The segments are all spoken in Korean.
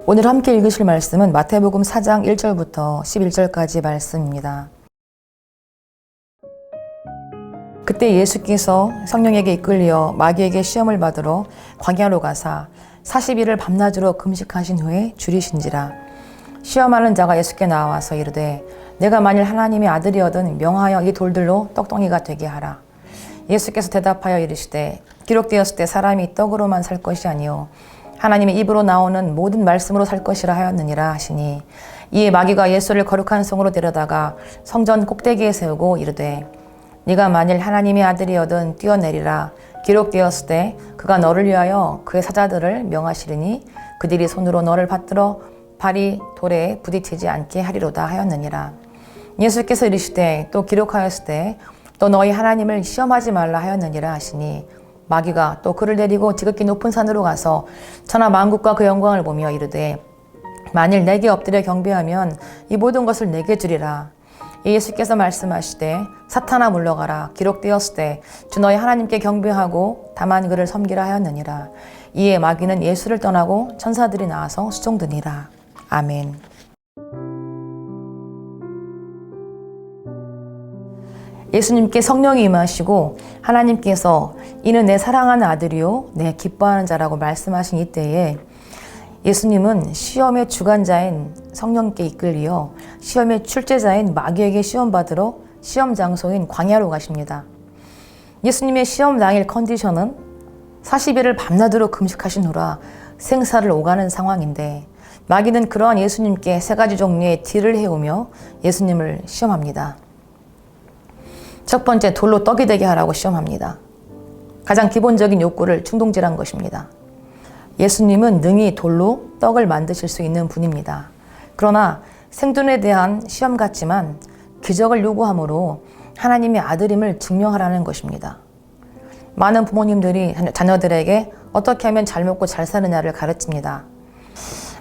오늘 함께 읽으실 말씀은 마태복음 4장 1절부터 11절까지 말씀입니다. 그때 예수께서 성령에게 이끌려 마귀에게 시험을 받으러 광야로 가사 40일을 밤낮으로 금식하신 후에 줄이신지라. 시험하는 자가 예수께 나와서 이르되 내가 만일 하나님의 아들이거든 명하여 이 돌들로 떡덩이가 되게 하라. 예수께서 대답하여 이르시되 기록되었을 때 사람이 떡으로만 살 것이 아니요 하나님의 입으로 나오는 모든 말씀으로 살 것이라 하였느니라 하시니, 이에 마귀가 예수를 거룩한 성으로 데려다가 성전 꼭대기에 세우고 이르되 네가 만일 하나님의 아들이거든 뛰어내리라. 기록되었을 때 그가 너를 위하여 그의 사자들을 명하시리니 그들이 손으로 너를 받들어 발이 돌에 부딪히지 않게 하리로다 하였느니라. 예수께서 이르시되 또 기록하였을 때 또 너희 하나님을 시험하지 말라 하였느니라 하시니, 마귀가 또 그를 데리고 지극히 높은 산으로 가서 천하 만국과 그 영광을 보며 이르되 만일 내게 엎드려 경배하면 이 모든 것을 내게 주리라. 예수께서 말씀하시되 사탄아 물러가라. 기록되었을 때 주 너희 하나님께 경배하고 다만 그를 섬기라 하였느니라. 이에 마귀는 예수를 떠나고 천사들이 나와서 수종드니라. 아멘. 예수님께 성령이 임하시고 하나님께서 이는 내 사랑하는 아들이요 내 기뻐하는 자라고 말씀하신 이때에 예수님은 시험의 주관자인 성령께 이끌리어 시험의 출제자인 마귀에게 시험받으러 시험 장소인 광야로 가십니다. 예수님의 시험 당일 컨디션은 40일을 밤낮으로 금식하신 후라 생사를 오가는 상황인데, 마귀는 그러한 예수님께 세 가지 종류의 딜을 해오며 예수님을 시험합니다. 첫 번째, 돌로 떡이 되게 하라고 시험합니다. 가장 기본적인 욕구를 충동질한 것입니다. 예수님은 능히 돌로 떡을 만드실 수 있는 분입니다. 그러나 생존에 대한 시험 같지만 기적을 요구함으로 하나님의 아들임을 증명하라는 것입니다. 많은 부모님들이 자녀들에게 어떻게 하면 잘 먹고 잘 사느냐를 가르칩니다.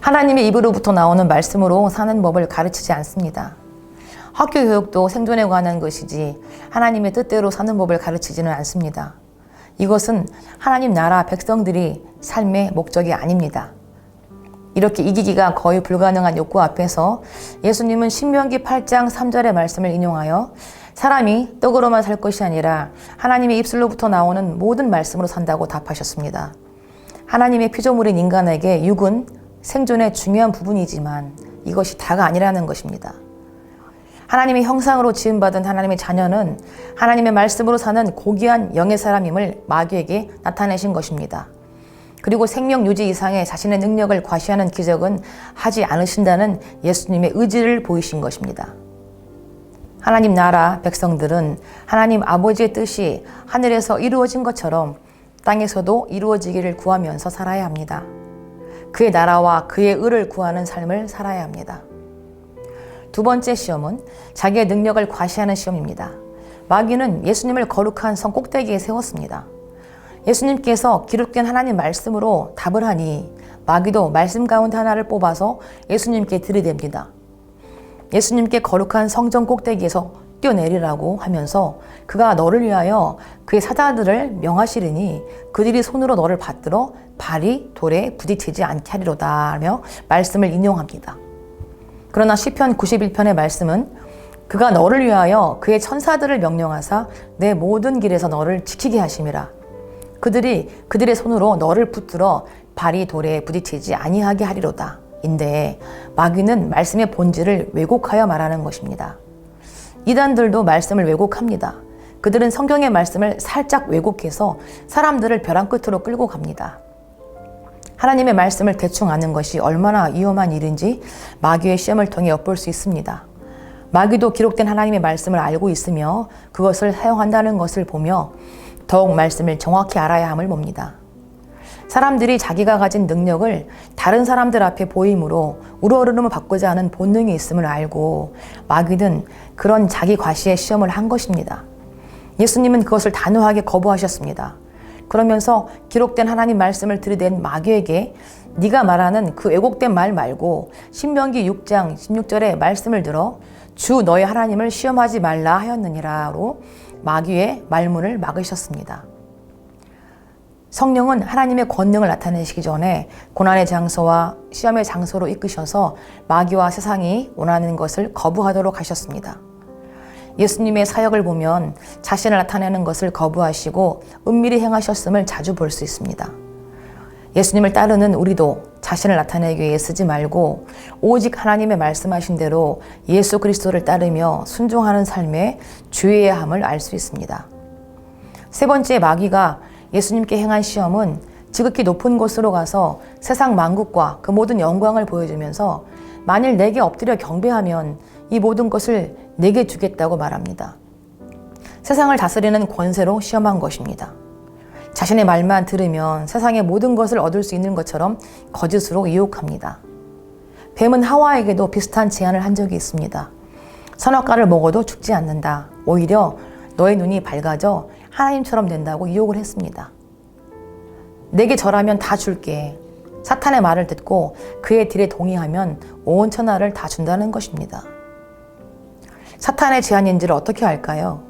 하나님의 입으로부터 나오는 말씀으로 사는 법을 가르치지 않습니다. 학교 교육도 생존에 관한 것이지 하나님의 뜻대로 사는 법을 가르치지는 않습니다. 이것은 하나님 나라 백성들이 삶의 목적이 아닙니다. 이렇게 이기기가 거의 불가능한 욕구 앞에서 예수님은 신명기 8장 3절의 말씀을 인용하여 사람이 떡으로만 살 것이 아니라 하나님의 입술로부터 나오는 모든 말씀으로 산다고 답하셨습니다. 하나님의 피조물인 인간에게 육은 생존의 중요한 부분이지만 이것이 다가 아니라는 것입니다. 하나님의 형상으로 지음받은 하나님의 자녀는 하나님의 말씀으로 사는 고귀한 영의 사람임을 마귀에게 나타내신 것입니다. 그리고 생명 유지 이상의 자신의 능력을 과시하는 기적은 하지 않으신다는 예수님의 의지를 보이신 것입니다. 하나님 나라 백성들은 하나님 아버지의 뜻이 하늘에서 이루어진 것처럼 땅에서도 이루어지기를 구하면서 살아야 합니다. 그의 나라와 그의 의를 구하는 삶을 살아야 합니다. 두 번째 시험은 자기의 능력을 과시하는 시험입니다. 마귀는 예수님을 거룩한 성 꼭대기에 세웠습니다. 예수님께서 기록된 하나님 말씀으로 답을 하니 마귀도 말씀 가운데 하나를 뽑아서 예수님께 들이댑니다. 예수님께 거룩한 성전 꼭대기에서 뛰어내리라고 하면서 그가 너를 위하여 그의 사자들을 명하시리니 그들이 손으로 너를 받들어 발이 돌에 부딪히지 않게 하리로다 하며 말씀을 인용합니다. 그러나 시편 91편의 말씀은 그가 너를 위하여 그의 천사들을 명령하사 내 모든 길에서 너를 지키게 하심이라. 그들이 그들의 손으로 너를 붙들어 발이 돌에 부딪히지 아니하게 하리로다. 인데 마귀는 말씀의 본질을 왜곡하여 말하는 것입니다. 이단들도 말씀을 왜곡합니다. 그들은 성경의 말씀을 살짝 왜곡해서 사람들을 벼랑 끝으로 끌고 갑니다. 하나님의 말씀을 대충 아는 것이 얼마나 위험한 일인지 마귀의 시험을 통해 엿볼 수 있습니다. 마귀도 기록된 하나님의 말씀을 알고 있으며 그것을 사용한다는 것을 보며 더욱 말씀을 정확히 알아야 함을 봅니다. 사람들이 자기가 가진 능력을 다른 사람들 앞에 보임으로 우러르름을 받고자 하는 본능이 있음을 알고 마귀는 그런 자기 과시의 시험을 한 것입니다. 예수님은 그것을 단호하게 거부하셨습니다. 그러면서 기록된 하나님 말씀을 들이댄 마귀에게 네가 말하는 그 왜곡된 말 말고 신명기 6장 16절의 말씀을 들어 주 너희 하나님을 시험하지 말라 하였느니라로 마귀의 말문을 막으셨습니다. 성령은 하나님의 권능을 나타내시기 전에 고난의 장소와 시험의 장소로 이끄셔서 마귀와 세상이 원하는 것을 거부하도록 하셨습니다. 예수님의 사역을 보면 자신을 나타내는 것을 거부하시고 은밀히 행하셨음을 자주 볼 수 있습니다. 예수님을 따르는 우리도 자신을 나타내기 위해 쓰지 말고 오직 하나님의 말씀하신 대로 예수 그리스도를 따르며 순종하는 삶에 주의해야 함을 알 수 있습니다. 세 번째, 마귀가 예수님께 행한 시험은 지극히 높은 곳으로 가서 세상 만국과 그 모든 영광을 보여주면서 만일 내게 엎드려 경배하면 이 모든 것을 내게 주겠다고 말합니다. 세상을 다스리는 권세로 시험한 것입니다. 자신의 말만 들으면 세상의 모든 것을 얻을 수 있는 것처럼 거짓으로 유혹합니다. 뱀은 하와에게도 비슷한 제안을 한 적이 있습니다. 선악과를 먹어도 죽지 않는다. 오히려 너의 눈이 밝아져 하나님처럼 된다고 유혹을 했습니다. 내게 절하면 다 줄게. 사탄의 말을 듣고 그의 딜에 동의하면 온 천하를 다 준다는 것입니다. 사탄의 제안인지를 어떻게 알까요?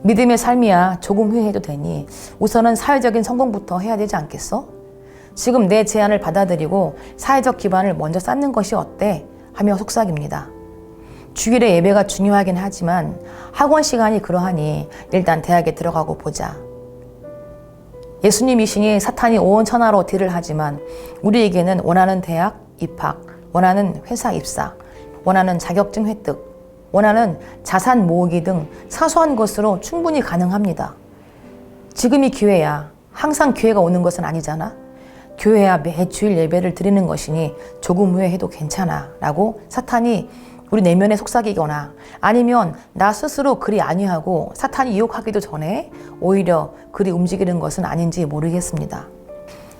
믿음의 삶이야 조금 후에 해도 되니 우선은 사회적인 성공부터 해야 되지 않겠어? 지금 내 제안을 받아들이고 사회적 기반을 먼저 쌓는 것이 어때? 하며 속삭입니다. 주일에 예배가 중요하긴 하지만 학원 시간이 그러하니 일단 대학에 들어가고 보자. 예수님이시니 사탄이 온 천하로 딜을 하지만 우리에게는 원하는 대학 입학, 원하는 회사 입사, 원하는 자격증 획득, 원하는 자산 모으기 등 사소한 것으로 충분히 가능합니다. 지금이 기회야. 항상 기회가 오는 것은 아니잖아. 교회야 매주일 예배를 드리는 것이니 조금 후에 해도 괜찮아 라고 사탄이 우리 내면에 속삭이거나 아니면 나 스스로 그리 아니하고 사탄이 유혹하기도 전에 오히려 그리 움직이는 것은 아닌지 모르겠습니다.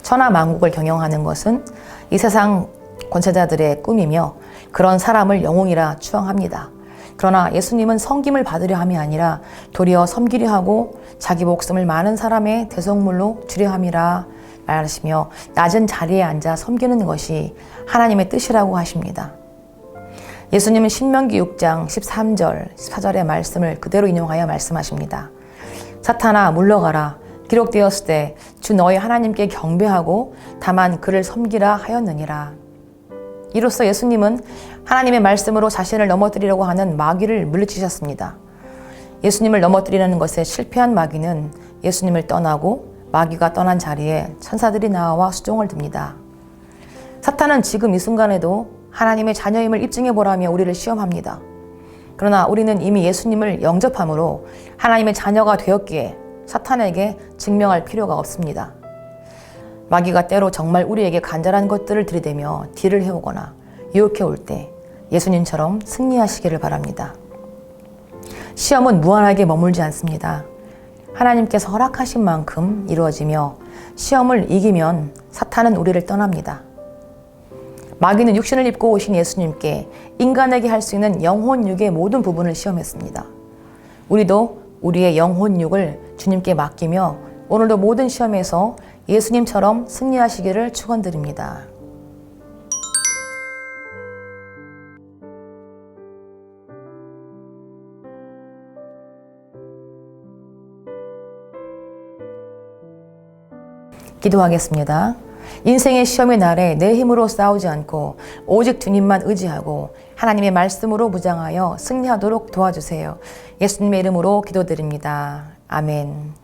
천하 만국을 경영하는 것은 이 세상 권세자들의 꿈이며 그런 사람을 영웅이라 추앙합니다. 그러나 예수님은 섬김을 받으려 함이 아니라 도리어 섬기려 하고 자기 목숨을 많은 사람의 대속물로 주려 함이라 말하시며 낮은 자리에 앉아 섬기는 것이 하나님의 뜻이라고 하십니다. 예수님은 신명기 6장 13절, 14절의 말씀을 그대로 인용하여 말씀하십니다. 사탄아 물러가라. 기록되었을 때 주 너희 하나님께 경배하고 다만 그를 섬기라 하였느니라. 이로써 예수님은 하나님의 말씀으로 자신을 넘어뜨리려고 하는 마귀를 물리치셨습니다. 예수님을 넘어뜨리려는 것에 실패한 마귀는 예수님을 떠나고 마귀가 떠난 자리에 천사들이 나와 수종을 듭니다. 사탄은 지금 이 순간에도 하나님의 자녀임을 입증해보라며 우리를 시험합니다. 그러나 우리는 이미 예수님을 영접함으로 하나님의 자녀가 되었기에 사탄에게 증명할 필요가 없습니다. 마귀가 때로 정말 우리에게 간절한 것들을 들이대며 딜을 해오거나 유혹해 올 때 예수님처럼 승리하시기를 바랍니다. 시험은 무한하게 머물지 않습니다. 하나님께서 허락하신 만큼 이루어지며 시험을 이기면 사탄은 우리를 떠납니다. 마귀는 육신을 입고 오신 예수님께 인간에게 할 수 있는 영혼육의 모든 부분을 시험했습니다. 우리도 우리의 영혼육을 주님께 맡기며 오늘도 모든 시험에서 예수님처럼 승리하시기를 축원드립니다. 기도하겠습니다. 인생의 시험의 날에 내 힘으로 싸우지 않고 오직 주님만 의지하고 하나님의 말씀으로 무장하여 승리하도록 도와주세요. 예수님의 이름으로 기도드립니다. 아멘.